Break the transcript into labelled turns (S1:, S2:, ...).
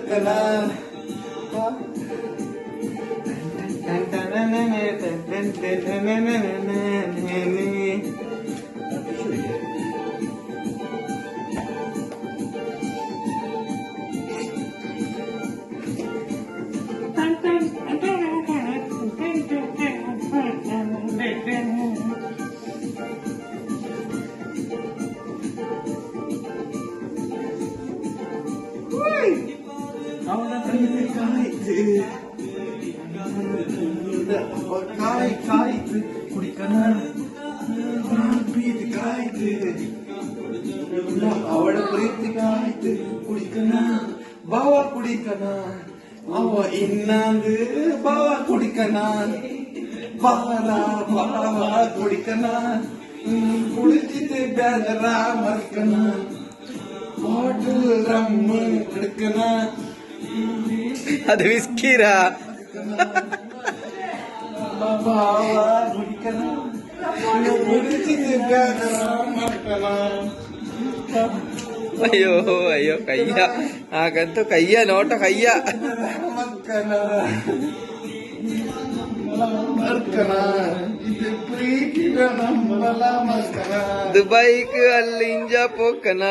S1: ಮರ್ಕನ ಅವನ ಪ್ರೀತಿ ಕಾಯ್ತು ಕಾಯ್ತು ಕುಡಿಕನ ಪ್ರೀತಿ ಕಾಯ್ತು ಅವಳ ಪ್ರೀತಿ ಕಾಯ್ತು ಕುಡಿಕನ ಬಾವ ಕುಡಿಕನ ಅವ ಇನ್ನಂದು ಬಾವ ಕುಡಿಕನ ಬಾರ ಬಾವ ಕುಡಿಕನ ಕುಡಿತಿದ್ದೆ ಬ್ಯಾದರ ಮರ್ಕನ ಬಾಟಲ್ ರಮ್ಮ ಕುಡಿಕನ
S2: ಅದು ವಿಸ್ಕೀರಾ ಅಯ್ಯೋ ಅಯ್ಯೋ ಕಯ್ಯ ಹಾಗಂತೂ ಕಯ್ಯ ನೋಟ ಕಯ್ಯ ದುಬೈಕ್ ಅಲ್ಲಿಂಜ ಪೋಕನ